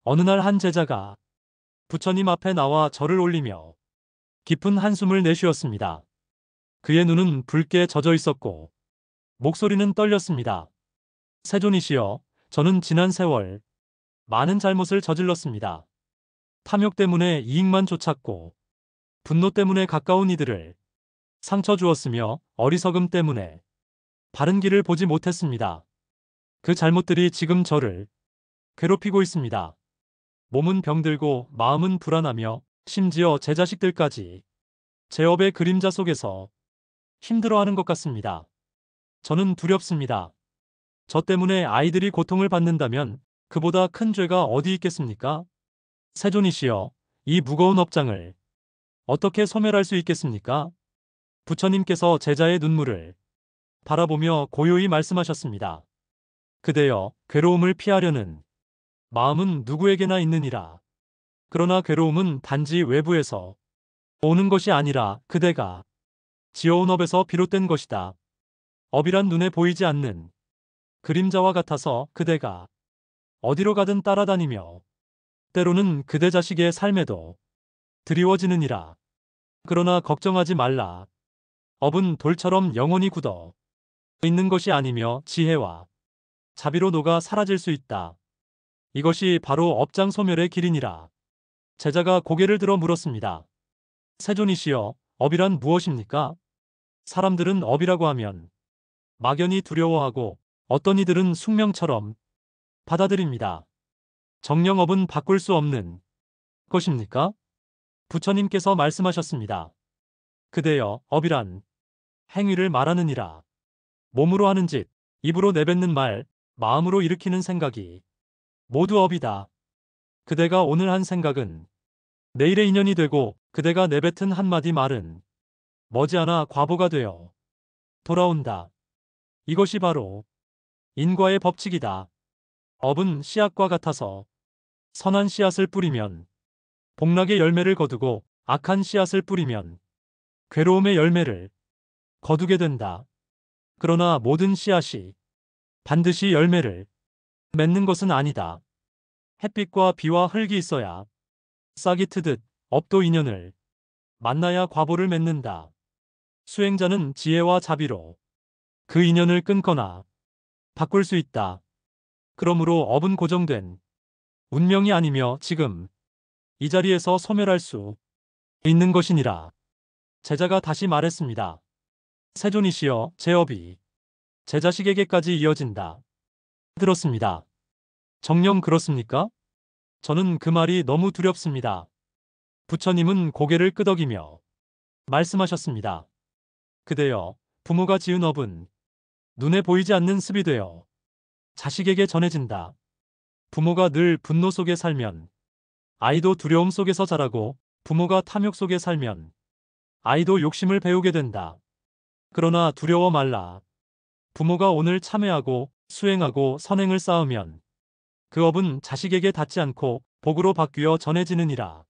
어느 날 한 제자가 부처님 앞에 나와 절을 올리며 깊은 한숨을 내쉬었습니다. 그의 눈은 붉게 젖어 있었고 목소리는 떨렸습니다. 세존이시여, 저는 지난 세월 많은 잘못을 저질렀습니다. 탐욕 때문에 이익만 쫓았고 분노 때문에 가까운 이들을 상처 주었으며 어리석음 때문에 바른 길을 보지 못했습니다. 그 잘못들이 지금 저를 괴롭히고 있습니다. 몸은 병들고 마음은 불안하며 심지어 제 자식들까지 제 업의 그림자 속에서 힘들어하는 것 같습니다. 저는 두렵습니다. 저 때문에 아이들이 고통을 받는다면 그보다 큰 죄가 어디 있겠습니까? 세존이시여, 이 무거운 업장을 어떻게 소멸할 수 있겠습니까? 부처님께서 제자의 눈물을 바라보며 고요히 말씀하셨습니다. 그대여, 괴로움을 피하려는 마음은 누구에게나 있느니라. 그러나 괴로움은 단지 외부에서 오는 것이 아니라 그대가 지어온 업에서 비롯된 것이다. 업이란 눈에 보이지 않는 그림자와 같아서 그대가 어디로 가든 따라다니며 때로는 그대 자식의 삶에도 드리워지느니라. 그러나 걱정하지 말라. 업은 돌처럼 영원히 굳어 있는 것이 아니며 지혜와 자비로 녹아 사라질 수 있다. 이것이 바로 업장 소멸의 길이니라. 제자가 고개를 들어 물었습니다. 세존이시여, 업이란 무엇입니까? 사람들은 업이라고 하면 막연히 두려워하고 어떤 이들은 숙명처럼 받아들입니다. 정령업은 바꿀 수 없는 것입니까? 부처님께서 말씀하셨습니다. 그대여, 업이란 행위를 말하느니라. 몸으로 하는 짓, 입으로 내뱉는 말, 마음으로 일으키는 생각이 모두 업이다. 그대가 오늘 한 생각은 내일의 인연이 되고 그대가 내뱉은 한마디 말은 머지않아 과보가 되어 돌아온다. 이것이 바로 인과의 법칙이다. 업은 씨앗과 같아서 선한 씨앗을 뿌리면 복락의 열매를 거두고 악한 씨앗을 뿌리면 괴로움의 열매를 거두게 된다. 그러나 모든 씨앗이 반드시 열매를 맺는 것은 아니다. 햇빛과 비와 흙이 있어야 싹이 트듯 업도 인연을 만나야 과보를 맺는다. 수행자는 지혜와 자비로 그 인연을 끊거나 바꿀 수 있다. 그러므로 업은 고정된 운명이 아니며 지금 이 자리에서 소멸할 수 있는 것이니라. 제자가 다시 말했습니다. 세존이시여, 제 업이 제 자식에게까지 이어진다. 들었습니다. 정녕 그렇습니까? 저는 그 말이 너무 두렵습니다. 부처님은 고개를 끄덕이며 말씀하셨습니다. 그대여, 부모가 지은 업은 눈에 보이지 않는 습이 되어 자식에게 전해진다. 부모가 늘 분노 속에 살면 아이도 두려움 속에서 자라고 부모가 탐욕 속에 살면 아이도 욕심을 배우게 된다. 그러나 두려워 말라. 부모가 오늘 참회하고 수행하고 선행을 쌓으면 그 업은 자식에게 닿지 않고 복으로 바뀌어 전해지느니라.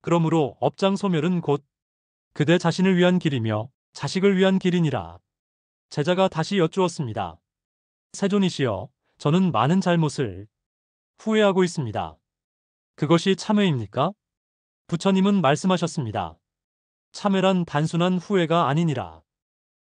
그러므로 업장 소멸은 곧 그대 자신을 위한 길이며 자식을 위한 길이니라. 제자가 다시 여쭈었습니다. 세존이시여, 저는 많은 잘못을 후회하고 있습니다. 그것이 참회입니까? 부처님은 말씀하셨습니다. 참회란 단순한 후회가 아니니라.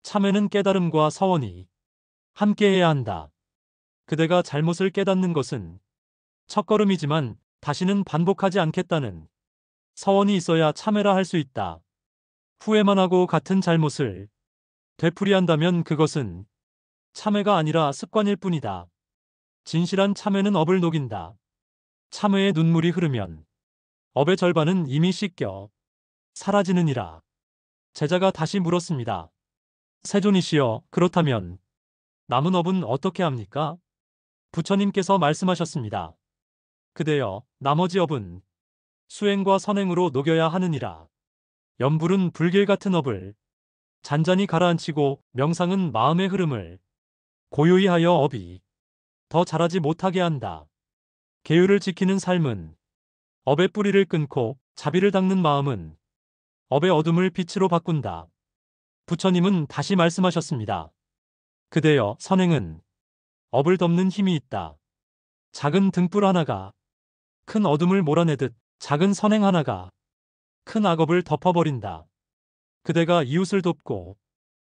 참회는 깨달음과 서원이 함께해야 한다. 그대가 잘못을 깨닫는 것은 첫걸음이지만 다시는 반복하지 않겠다는 서원이 있어야 참회라 할 수 있다. 후회만 하고 같은 잘못을 되풀이한다면 그것은 참회가 아니라 습관일 뿐이다. 진실한 참회는 업을 녹인다. 참회의 눈물이 흐르면 업의 절반은 이미 씻겨 사라지느니라. 제자가 다시 물었습니다. 세존이시여, 그렇다면 남은 업은 어떻게 합니까? 부처님께서 말씀하셨습니다. 그대여, 나머지 업은 수행과 선행으로 녹여야 하느니라. 염불은 불길 같은 업을 잔잔히 가라앉히고 명상은 마음의 흐름을 고요히 하여 업이 더 자라지 못하게 한다. 계율을 지키는 삶은 업의 뿌리를 끊고 자비를 닦는 마음은 업의 어둠을 빛으로 바꾼다. 부처님은 다시 말씀하셨습니다. 그대여, 선행은 업을 덮는 힘이 있다. 작은 등불 하나가 큰 어둠을 몰아내듯 작은 선행 하나가 큰 악업을 덮어버린다. 그대가 이웃을 돕고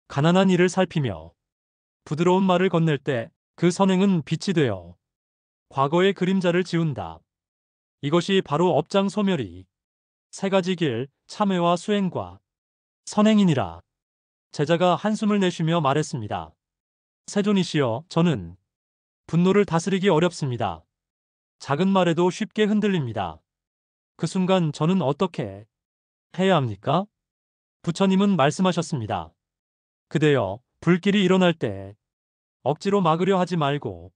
가난한 이를 살피며 부드러운 말을 건넬 때 그 선행은 빛이 되어 과거의 그림자를 지운다. 이것이 바로 업장 소멸이 세 가지 길, 참회와 수행과 선행이니라. 제자가 한숨을 내쉬며 말했습니다. 세존이시여, 저는 분노를 다스리기 어렵습니다. 작은 말에도 쉽게 흔들립니다. 그 순간 저는 어떻게 해야 합니까? 부처님은 말씀하셨습니다. 그대여, 불길이 일어날 때 억지로 막으려 하지 말고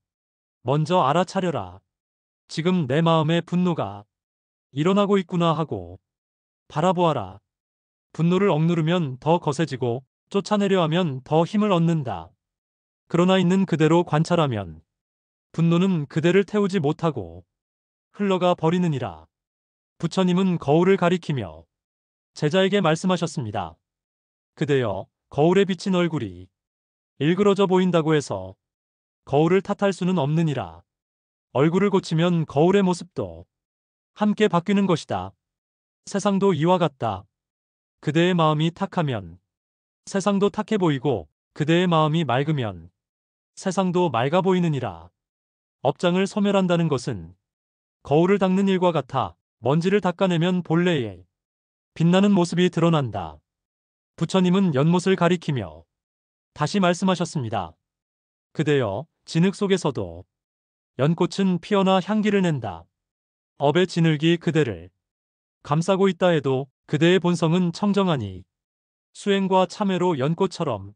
먼저 알아차려라. 지금 내 마음에 분노가 일어나고 있구나 하고 바라보아라. 분노를 억누르면 더 거세지고 쫓아내려 하면 더 힘을 얻는다. 그러나 있는 그대로 관찰하면 분노는 그대를 태우지 못하고 흘러가 버리느니라. 부처님은 거울을 가리키며 제자에게 말씀하셨습니다. 그대여, 거울에 비친 얼굴이 일그러져 보인다고 해서 거울을 탓할 수는 없느니라. 얼굴을 고치면 거울의 모습도 함께 바뀌는 것이다. 세상도 이와 같다. 그대의 마음이 탁하면 세상도 탁해 보이고 그대의 마음이 맑으면 세상도 맑아 보이느니라. 업장을 소멸한다는 것은 거울을 닦는 일과 같아 먼지를 닦아내면 본래의 빛나는 모습이 드러난다. 부처님은 연못을 가리키며 다시 말씀하셨습니다. 그대여, 진흙 속에서도 연꽃은 피어나 향기를 낸다. 업의 진흙이 그대를 감싸고 있다 해도 그대의 본성은 청정하니 수행과 참회로 연꽃처럼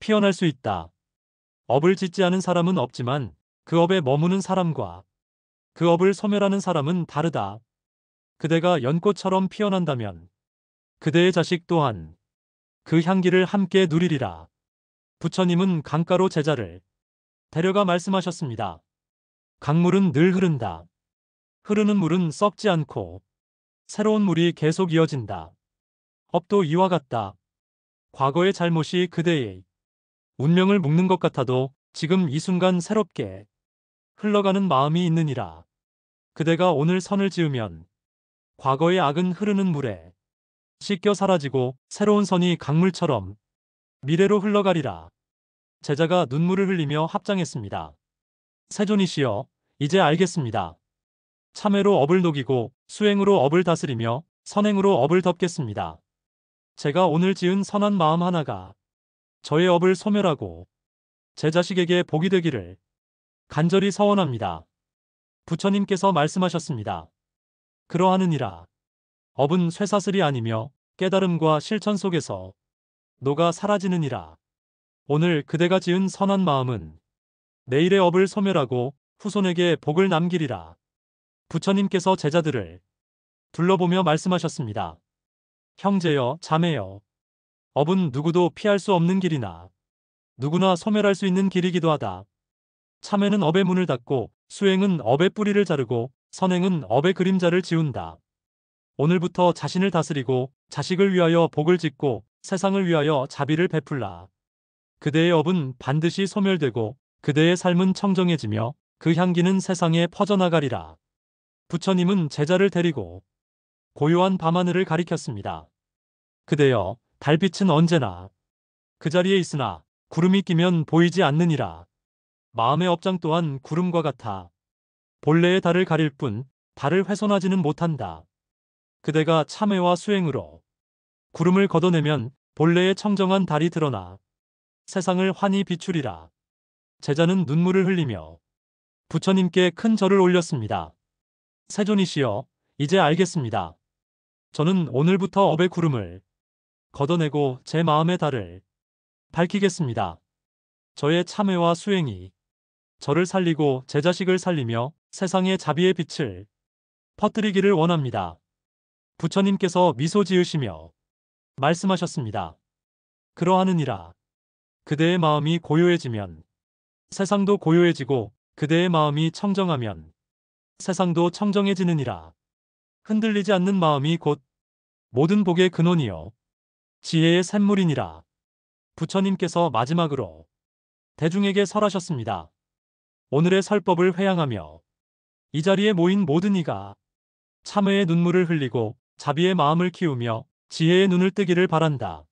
피어날 수 있다. 업을 짓지 않은 사람은 없지만 그 업에 머무는 사람과 그 업을 소멸하는 사람은 다르다. 그대가 연꽃처럼 피어난다면 그대의 자식 또한 그 향기를 함께 누리리라. 부처님은 강가로 제자를 데려가 말씀하셨습니다. 강물은 늘 흐른다. 흐르는 물은 썩지 않고 새로운 물이 계속 이어진다. 업도 이와 같다. 과거의 잘못이 그대의 운명을 묶는 것 같아도 지금 이 순간 새롭게 흘러가는 마음이 있느니라. 그대가 오늘 선을 지으면 과거의 악은 흐르는 물에 씻겨 사라지고 새로운 선이 강물처럼 미래로 흘러가리라. 제자가 눈물을 흘리며 합장했습니다. 세존이시여, 이제 알겠습니다. 참회로 업을 녹이고 수행으로 업을 다스리며 선행으로 업을 덮겠습니다. 제가 오늘 지은 선한 마음 하나가 저의 업을 소멸하고 제 자식에게 복이 되기를 간절히 서원합니다. 부처님께서 말씀하셨습니다. 그러하느니라. 업은 쇠사슬이 아니며 깨달음과 실천 속에서 녹아 사라지느니라. 오늘 그대가 지은 선한 마음은 내일의 업을 소멸하고 후손에게 복을 남기리라. 부처님께서 제자들을 둘러보며 말씀하셨습니다. 형제여, 자매여, 업은 누구도 피할 수 없는 길이나 누구나 소멸할 수 있는 길이기도 하다. 참회는 업의 문을 닫고 수행은 업의 뿌리를 자르고 선행은 업의 그림자를 지운다. 오늘부터 자신을 다스리고 자식을 위하여 복을 짓고 세상을 위하여 자비를 베풀라. 그대의 업은 반드시 소멸되고 그대의 삶은 청정해지며 그 향기는 세상에 퍼져나가리라. 부처님은 제자를 데리고 고요한 밤하늘을 가리켰습니다. 그대여, 달빛은 언제나 그 자리에 있으나 구름이 끼면 보이지 않느니라. 마음의 업장 또한 구름과 같아 본래의 달을 가릴 뿐 달을 훼손하지는 못한다. 그대가 참회와 수행으로 구름을 걷어내면 본래의 청정한 달이 드러나 세상을 환히 비추리라. 제자는 눈물을 흘리며 부처님께 큰 절을 올렸습니다. 세존이시여, 이제 알겠습니다. 저는 오늘부터 업의 구름을 걷어내고 제 마음의 달을 밝히겠습니다. 저의 참회와 수행이 저를 살리고 제 자식을 살리며 세상에 자비의 빛을 퍼뜨리기를 원합니다. 부처님께서 미소 지으시며 말씀하셨습니다. 그러하느니라. 그대의 마음이 고요해지면 세상도 고요해지고 그대의 마음이 청정하면 세상도 청정해지느니라. 흔들리지 않는 마음이 곧 모든 복의 근원이요 지혜의 샘물이니라. 부처님께서 마지막으로 대중에게 설하셨습니다. 오늘의 설법을 회양하며 이 자리에 모인 모든 이가 참회의 눈물을 흘리고 자비의 마음을 키우며 지혜의 눈을 뜨기를 바란다.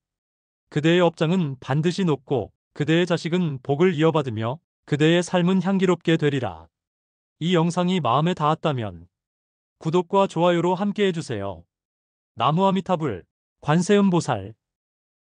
그대의 업장은 반드시 높고 그대의 자식은 복을 이어받으며 그대의 삶은 향기롭게 되리라. 이 영상이 마음에 닿았다면 구독과 좋아요로 함께 해주세요. 나무아미타불, 관세음보살.